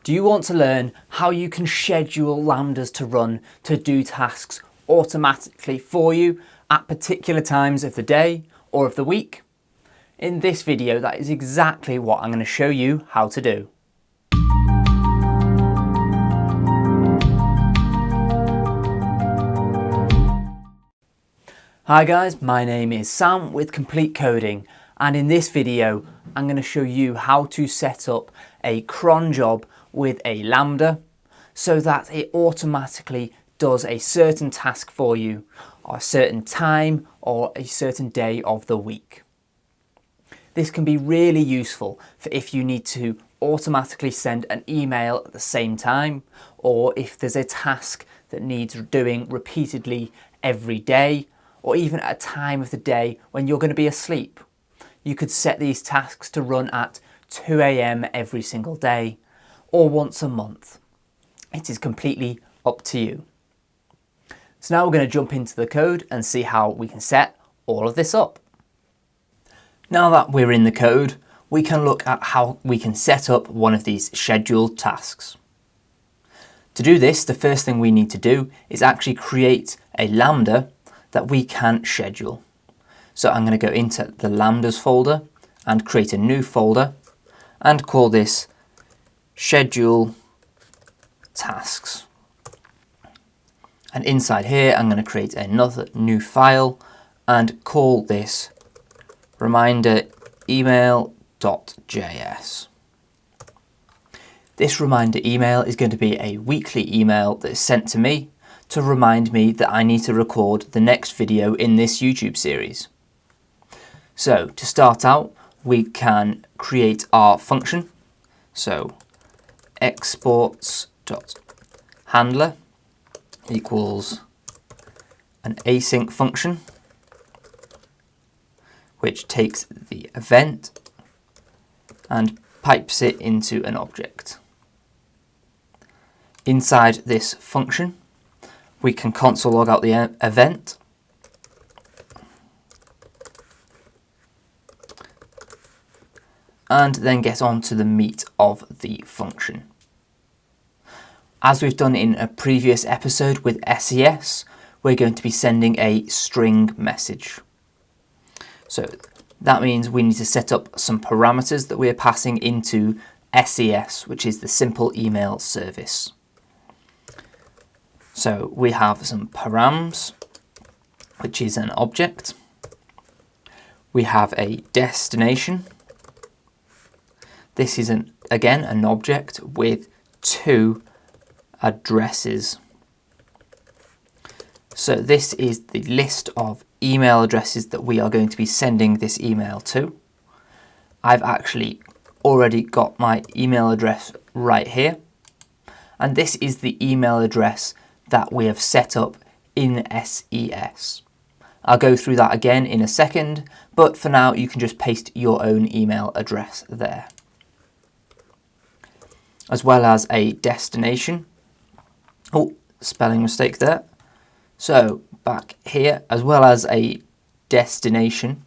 Do you want to learn how you can schedule Lambdas to run to do tasks automatically for you at particular times of the day or of the week? In this video, that is exactly what I'm going to show you how to do. Hi guys, my name is Sam with Complete Coding, and in this video I'm going to show you how to set up a cron job with a Lambda so that it automatically does a certain task for you or a certain time or a certain day of the week. This can be really useful for if you need to automatically send an email at the same time, or if there's a task that needs doing repeatedly every day, or even at a time of the day when you're going to be asleep. You could set these tasks to run at 2 AM every single day or once a month. It is completely up to you. So now we're going to jump into the code and see how we can set all of this up. Now that we're in the code, we can look at how we can set up one of these scheduled tasks. To do this, the first thing we need to do is actually create a Lambda that we can schedule. So I'm going to go into the Lambdas folder and create a new folder and call this schedule tasks. And inside here, I'm going to create another new file and call this reminder email.js. This reminder email is going to be a weekly email that is sent to me to remind me that I need to record the next video in this YouTube series. So to start out, we can create our function. So exports.handler equals an async function which takes the event and pipes it into an object. Inside this function, we can console log out the event and then get on to the meat of the function. As we've done in a previous episode with SES, we're going to be sending a string message. So that means we need to set up some parameters that we're passing into SES, which is the simple email service. So we have some params, which is an object. We have a destination. This is again an object with two addresses. So this is the list of email addresses that we are going to be sending this email to. I've actually already got my email address right here. And this is the email address that we have set up in SES. I'll go through that again in a second, but for now you can just paste your own email address there. As well as a destination. Oh, spelling mistake there. So back here, as well as a destination,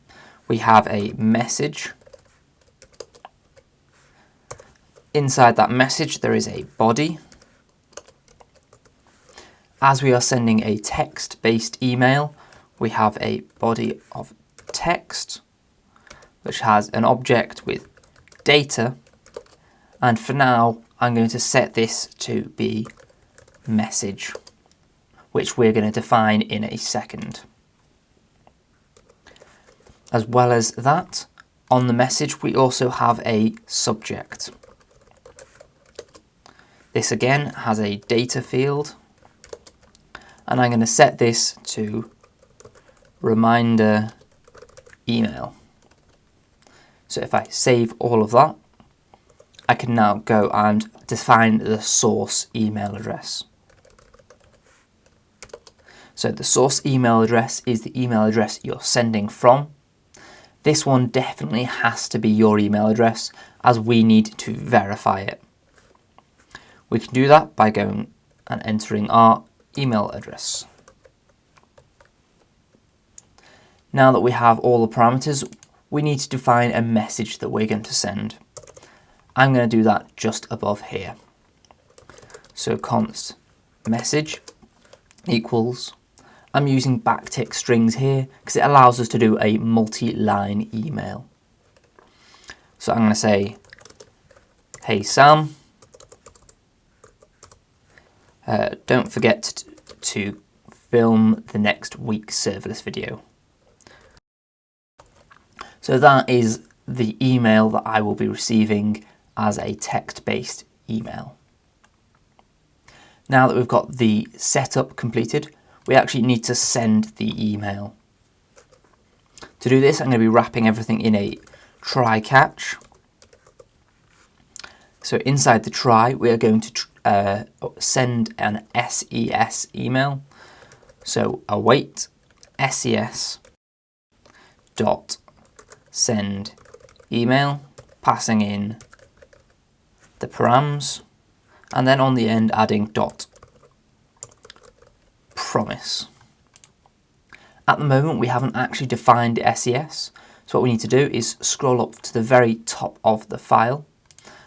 we have a message. Inside that message, there is a body. As we are sending a text-based email, we have a body of text, which has an object with data. And for now, I'm going to set this to be message, which we're going to define in a second. As well as that, on the message, we also have a subject. This again has a data field, and I'm going to set this to reminder email. So if I save all of that, I can now go and define the source email address. So the source email address is the email address you're sending from. This one definitely has to be your email address as we need to verify it. We can do that by going and entering our email address. Now that we have all the parameters, we need to define a message that we're going to send. I'm going to do that just above here. So const message equals, I'm using backtick strings here because it allows us to do a multi-line email. So I'm going to say, hey Sam, don't forget to film the next week's serverless video. So that is the email that I will be receiving as a text-based email. Now that we've got the setup completed, we actually need to send the email. To do this, I'm going to be wrapping everything in a try catch. So inside the try, we are going to send an SES email. So await SES dot send email, passing in the params, and then on the end adding dot promise. At the moment, we haven't actually defined SES, so what we need to do is scroll up to the very top of the file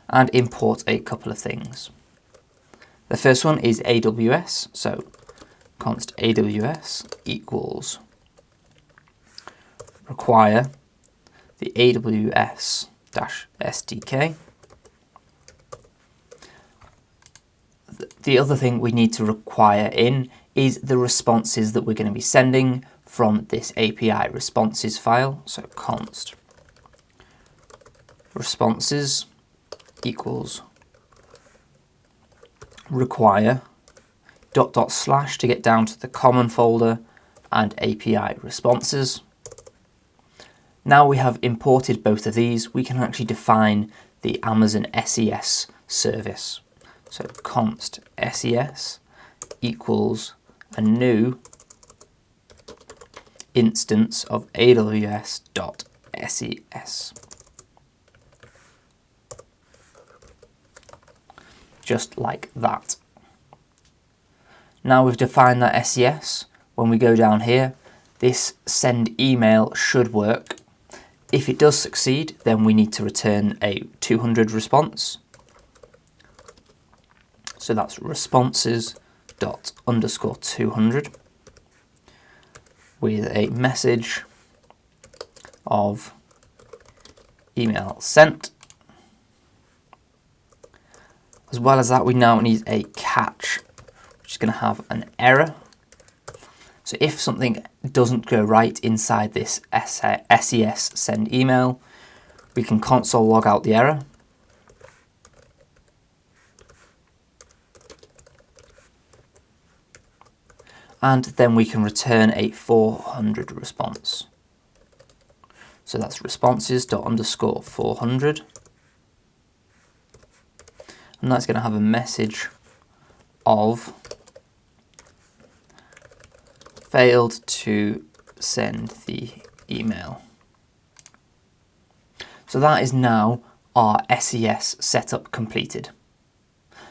and import a couple of things. The first one is AWS, so const AWS equals require the AWS-SDK. The other thing we need to require in is the responses that we're going to be sending from this API responses file. So const responses equals require ... to get down to the common folder and API responses. Now we have imported both of these, we can actually define the Amazon SES service. So const SES equals a new instance of AWS.SES. Just like that. Now we've defined that SES, when we go down here, this send email should work. If it does succeed, then we need to return a 200 response. So that's responses._200 with a message of email sent. As well as that, we now need a catch, which is going to have an error. So if something doesn't go right inside this SES send email, we can console log out the error. And then we can return a 400 response. So that's responses._400. And that's going to have a message of failed to send the email. So that is now our SES setup completed.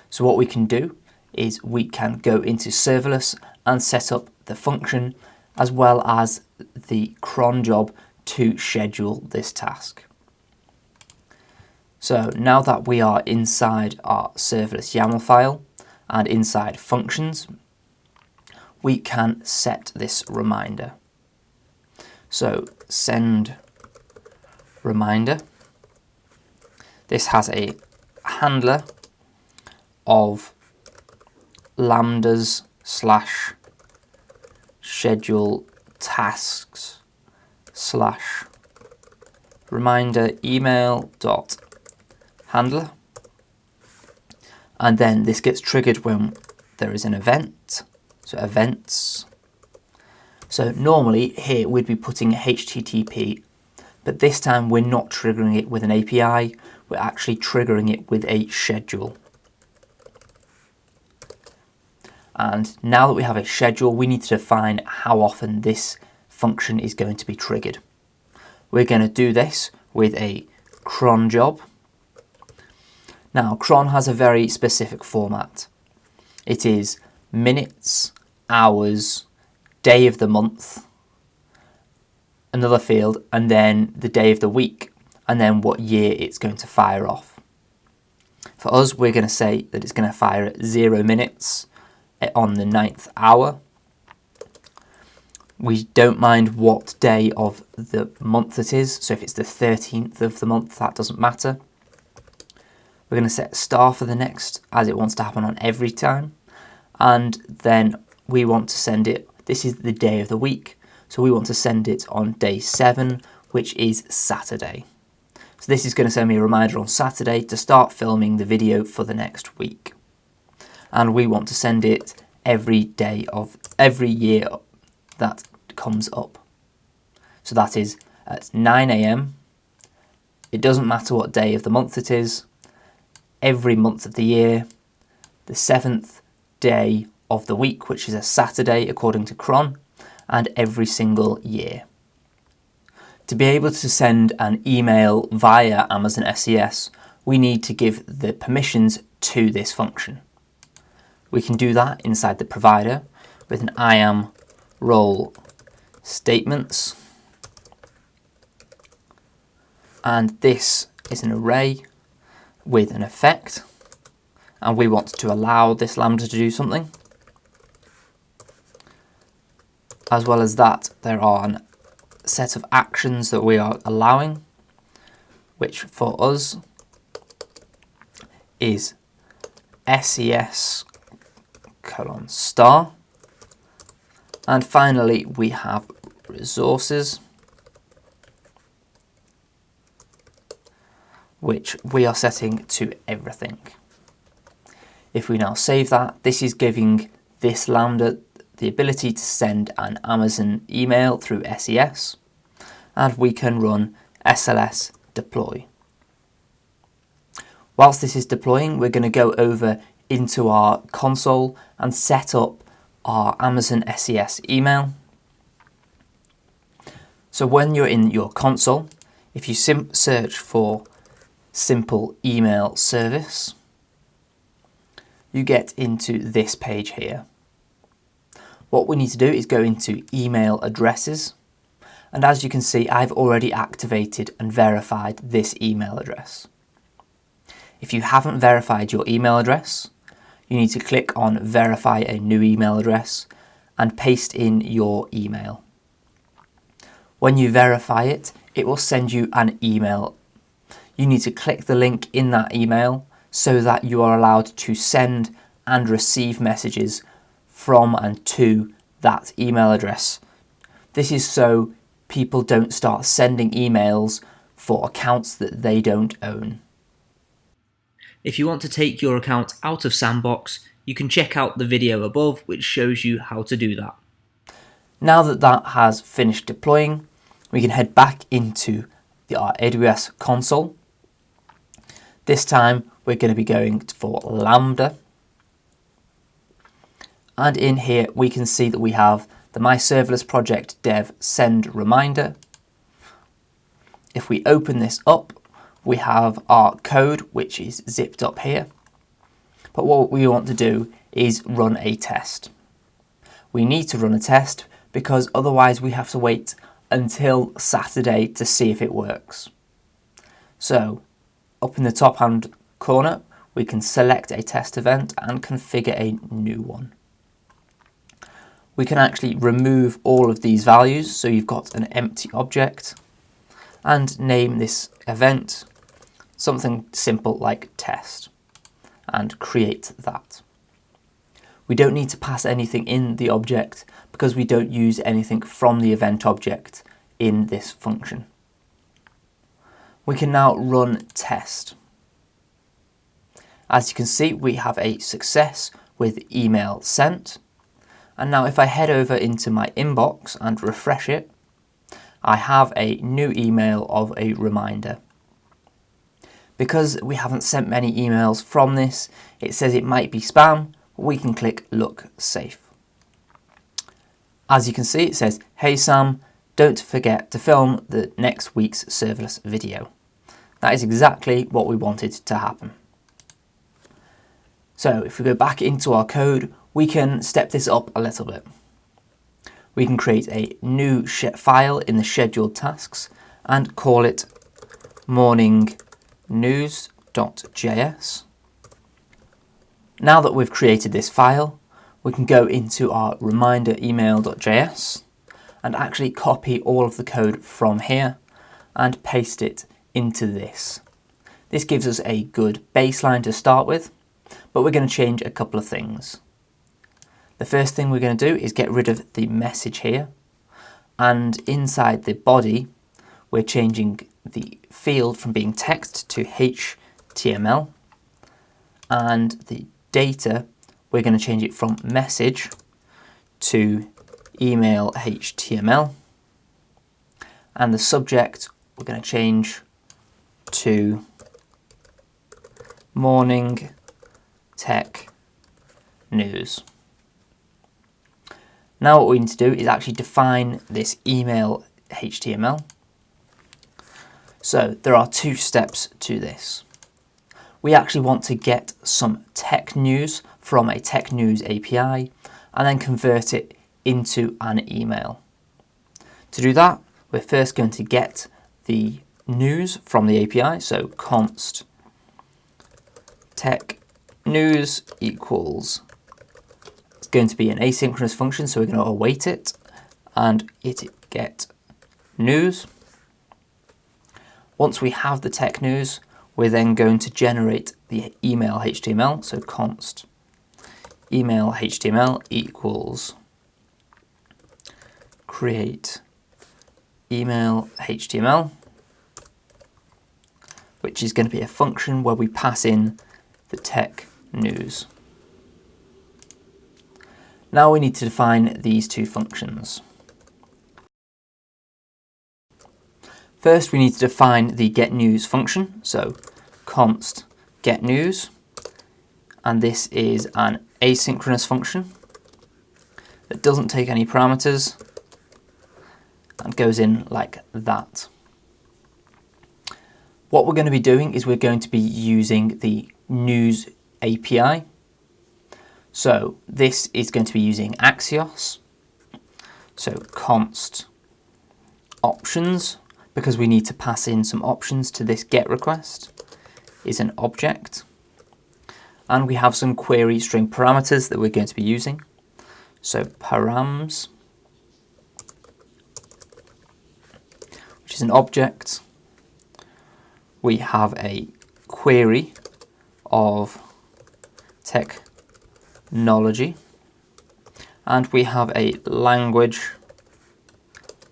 So what we can do is we can go into serverless and set up the function as well as the cron job to schedule this task. So now that we are inside our serverless YAML file and inside functions, we can set this reminder. So send reminder. This has a handler of lambdas / schedule tasks / reminder email dot handler, and then this gets triggered when there is an event. So events. So normally here we'd be putting HTTP, but this time we're not triggering it with an API, we're actually triggering it with a schedule. And now that we have a schedule, we need to define how often this function is going to be triggered. We're going to do this with a cron job. Now, cron has a very specific format. It is minutes, hours, day of the month, another field, and then the day of the week, and then what year it's going to fire off. For us, we're going to say that it's going to fire at 0 minutes on the 9th hour. We don't mind what day of the month it is, so if it's the 13th of the month, that doesn't matter. We're going to set star for the next, as it wants to happen on every time. And then we want to send it, this is the day of the week, so we want to send it on day 7, which is Saturday. So this is going to send me a reminder on Saturday to start filming the video for the next week. And we want to send it every day of every year that comes up. So that is at 9 AM. It doesn't matter what day of the month it is. Every month of the year, the 7th day of the week, which is a Saturday according to CRON, and every single year. To be able to send an email via Amazon SES, we need to give the permissions to this function. We can do that inside the provider with an IAM role statements. And this is an array with an effect. And we want to allow this Lambda to do something. As well as that, there are a set of actions that we are allowing, which for us is SES : star. And finally, we have resources, which we are setting to everything. If we now save that, this is giving this Lambda the ability to send an Amazon email through SES, and we can run SLS deploy. Whilst this is deploying, we're going to go over into our console and set up our Amazon SES email. So when you're in your console, if you search for simple email service, you get into this page here. What we need to do is go into email addresses, and as you can see, I've already activated and verified this email address. If you haven't verified your email address, you need to click on verify a new email address and paste in your email. When you verify it, it will send you an email. You need to click the link in that email so that you are allowed to send and receive messages from and to that email address. This is so people don't start sending emails for accounts that they don't own. If you want to take your account out of Sandbox, you can check out the video above which shows you how to do that. Now that that has finished deploying, we can head back into our AWS console. This time we're going to be going for Lambda. And in here we can see that we have the My Serverless Project dev send reminder. If we open this up, we have our code which is zipped up here. But what we want to do is run a test. We need to run a test because otherwise we have to wait until Saturday to see if it works. So up in the top hand corner, we can select a test event and configure a new one. We can actually remove all of these values, so you've got an empty object, and name this event something simple like test, and create that. We don't need to pass anything in the object because we don't use anything from the event object in this function. We can now run test. As you can see, we have a success with email sent. And now if I head over into my inbox and refresh it, I have a new email of a reminder. Because we haven't sent many emails from this, it says it might be spam. We can click look safe. As you can see, it says, "Hey Sam, don't forget to film the next week's serverless video." That is exactly what we wanted to happen. So if we go back into our code, we can step this up a little bit. We can create a new file in the scheduled tasks and call it morningnews.js. Now that we've created this file, we can go into our reminder email.js and actually copy all of the code from here and paste it into this. This gives us a good baseline to start with, but we're going to change a couple of things. The first thing we're going to do is get rid of the message here, and inside the body we're changing the field from being text to HTML, and the data we're going to change it from message to email HTML, and the subject we're going to change to morning tech news. Now what we need to do is actually define this email HTML. So there are two steps to this. We actually want to get some tech news from a tech news API and then convert it into an email. To do that, we're first going to get the news from the API, so const tech news equals, it's going to be an asynchronous function, so we're going to await it and it get news. Once we have the tech news, we're then going to generate the email HTML, so const email HTML equals create email HTML, which is going to be a function where we pass in the tech news. Now we need to define these two functions. First, we need to define the getNews function, so const getNews, and this is an asynchronous function that doesn't take any parameters and goes in like that. What we're going to be doing is we're going to be using the news API. So this is going to be using Axios. So const options, because we need to pass in some options to this GET request, is an object. And we have some query string parameters that we're going to be using. So params, which is an object. We have a query of technology, and we have a language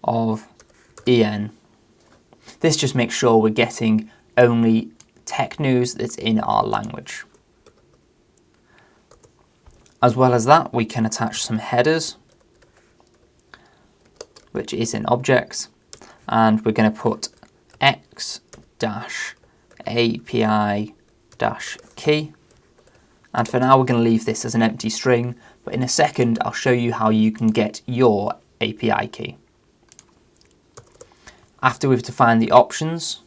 of EN. This just makes sure we're getting only tech news that's in our language. As well as that, we can attach some headers, which is an object, and we're going to put x-api-key. And for now, we're going to leave this as an empty string, but in a second, I'll show you how you can get your API key. After we've defined the options,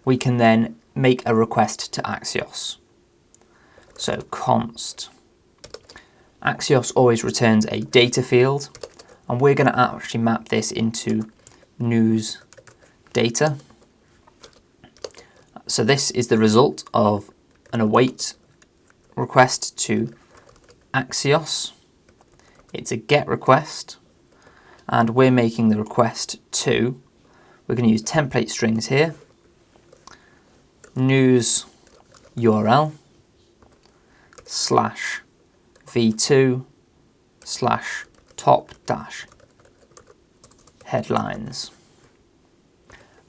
we can then make a request to Axios. So const Axios always returns a data field, and we're going to actually map this into news data. So this is the result of an await request to Axios. It's a GET request, and we're making the request to, we're going to use template strings here, news URL slash v2 slash top dash headlines.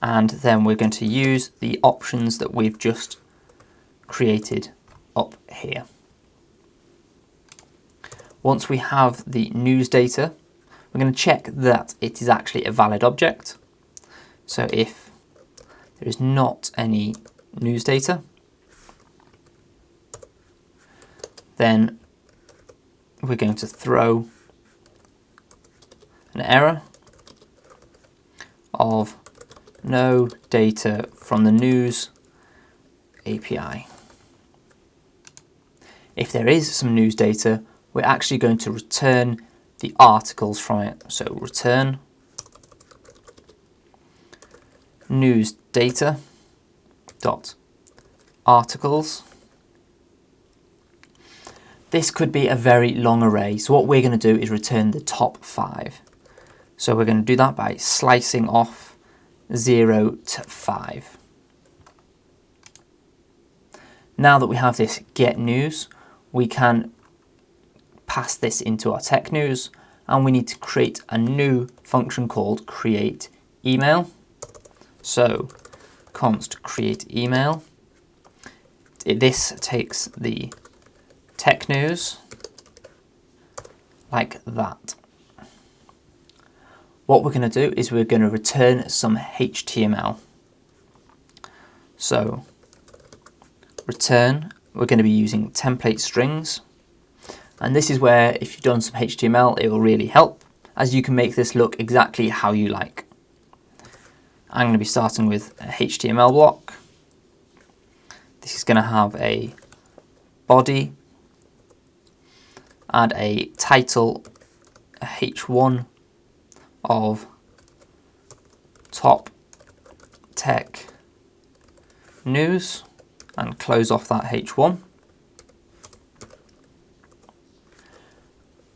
And then we're going to use the options that we've just created up here. Once we have the news data, we're going to check that it is actually a valid object. So if there is not any news data, then we're going to throw an error of no data from the news API. If there is some news data, we're actually going to return the articles from it. So return news data dot articles. This could be a very long array, so what we're going to do is return the top 5. So we're going to do that by slicing off 0 to 5. Now that we have this get news, we can pass this into our tech news, and we need to create a new function called create email. So const create email. This takes the tech news like that. What we're going to do is we're going to return some HTML. So return, we're going to be using template strings, and this is where if you've done some HTML it will really help, as you can make this look exactly how you like. I'm going to be starting with a HTML block. This is going to have a body and a title, a H1 of top tech news, and close off that H1.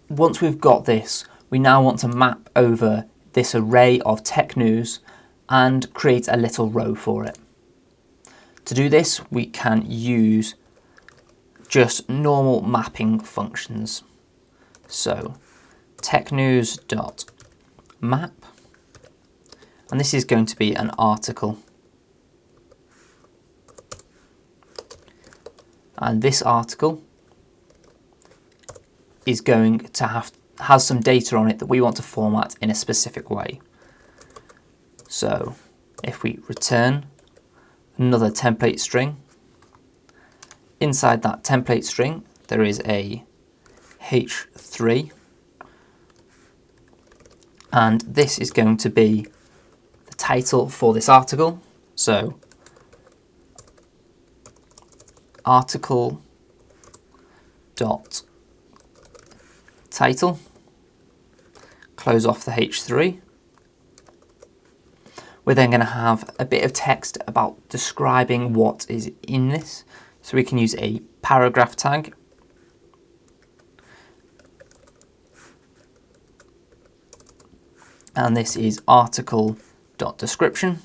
Once we've got this, we now want to map over this array of tech news and create a little row for it. To do this, we can use just normal mapping functions. So technews.map, and this is going to be an article. And this article is going to has some data on it that we want to format in a specific way. So if we return another template string, inside that template string there is a H3, and this is going to be the title for this article. So article dot title, close off the H3. We're then going to have a bit of text about describing what is in this, so we can use a paragraph tag. And this is article.description.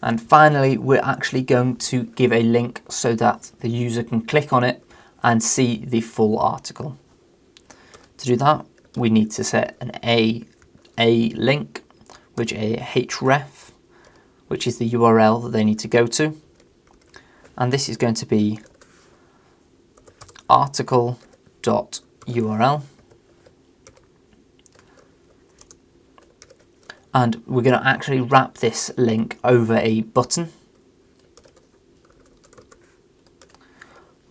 And finally, we're actually going to give a link so that the user can click on it and see the full article. To do that, we need to set an a link, which a href, which is the URL that they need to go to. And this is going to be article.url. And we're going to actually wrap this link over a button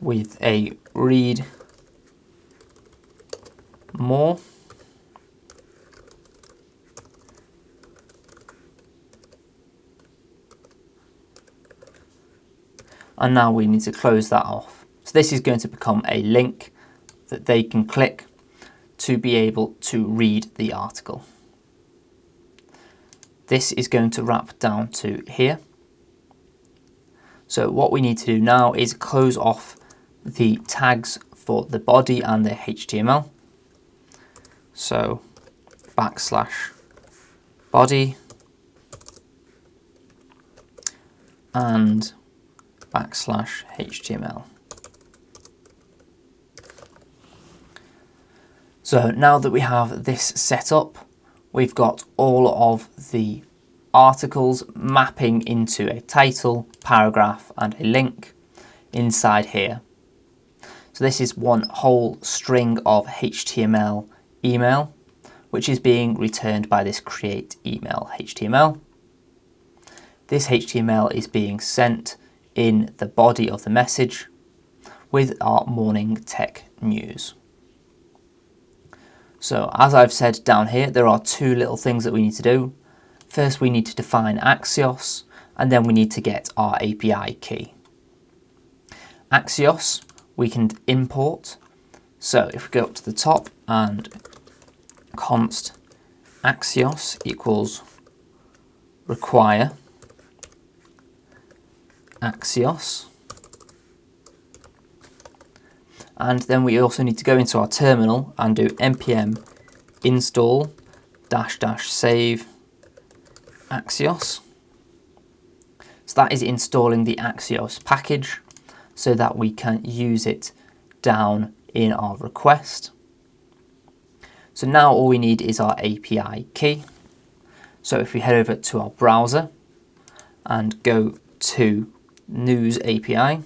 with a read more. And now we need to close that off. So this is going to become a link that they can click to be able to read the article. This is going to wrap down to here. So what we need to do now is close off the tags for the body and the HTML. So \body and \HTML. So now that we have this set up, we've got all of the articles mapping into a title, paragraph and a link inside here. So this is one whole string of HTML email, which is being returned by this create email HTML. This HTML is being sent in the body of the message with our morning tech news. So as I've said down here, there are two little things that we need to do. First, we need to define Axios, and then we need to get our API key. Axios, we can import. So if we go up to the top and const Axios equals require Axios. And then we also need to go into our terminal and do npm install --save Axios. So that is installing the Axios package so that we can use it down in our request. So now all we need is our API key. So if we head over to our browser and go to News API,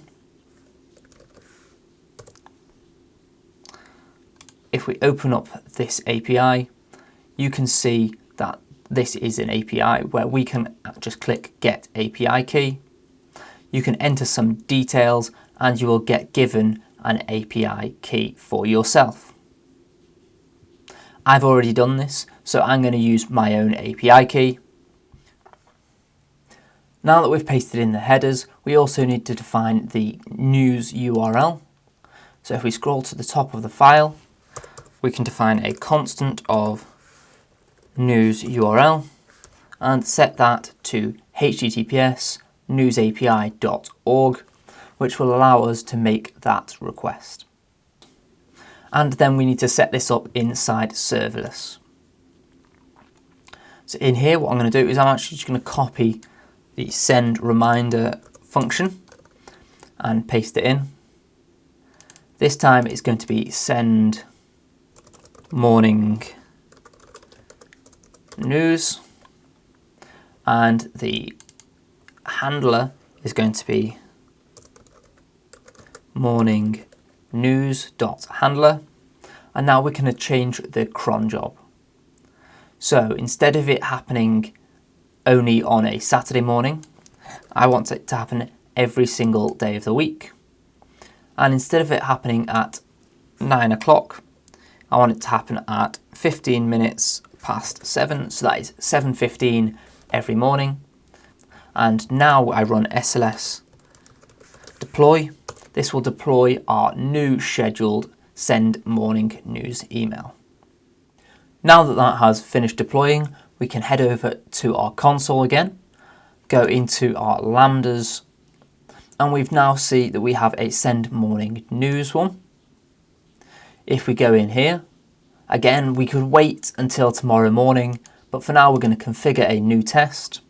if we open up this API, you can see that this is an API where we can just click Get API Key. You can enter some details and you will get given an API key for yourself. I've already done this, so I'm going to use my own API key. Now that we've pasted in the headers, we also need to define the news URL. So if we scroll to the top of the file, we can define a constant of news URL and set that to https newsapi.org, which will allow us to make that request. And then we need to set this up inside serverless. So in here, what I'm going to do is I'm actually just going to copy the send reminder function and paste it in. This time it's going to be send morning news, and the handler is going to be morning news.handler, and now we're going to change the cron job. So instead of it happening only on a Saturday morning, I want it to happen every single day of the week. And instead of it happening at 9 o'clock, I want it to happen at 15 minutes past 7, so that is 7:15 every morning. And now I run SLS deploy. This will deploy our new scheduled send morning news email. Now that that has finished deploying, we can head over to our console again, go into our Lambdas, and we've now see that we have a send morning news one. If we go in here, again, we could wait until tomorrow morning, but for now we're going to configure a new test,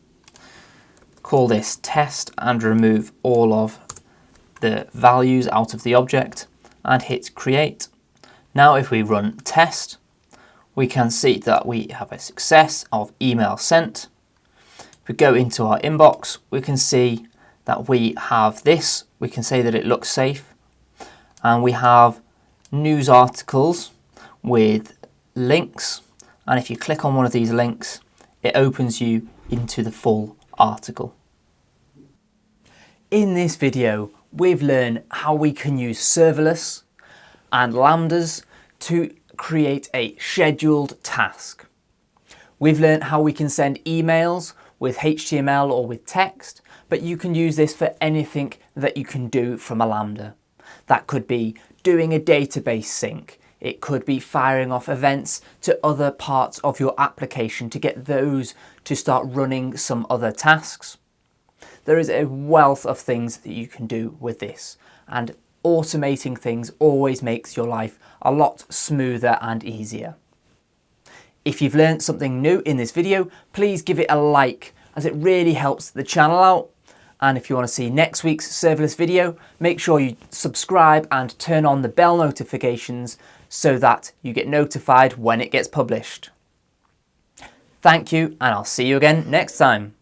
call this test and remove all of the values out of the object and hit create. Now if we run test, we can see that we have a success of email sent. If we go into our inbox, we can see that we have this. We can say that it looks safe, and we have news articles with links, and if you click on one of these links, it opens you into the full article. In this video, we've learned how we can use serverless and Lambdas to create a scheduled task. We've learned how we can send emails with HTML or with text, but you can use this for anything that you can do from a Lambda. That could be doing a database sync. It could be firing off events to other parts of your application to get those to start running some other tasks. There is a wealth of things that you can do with this, and automating things always makes your life a lot smoother and easier. If you've learned something new in this video, please give it a like, as it really helps the channel out. And if you want to see next week's serverless video, make sure you subscribe and turn on the bell notifications so that you get notified when it gets published. Thank you, and I'll see you again next time.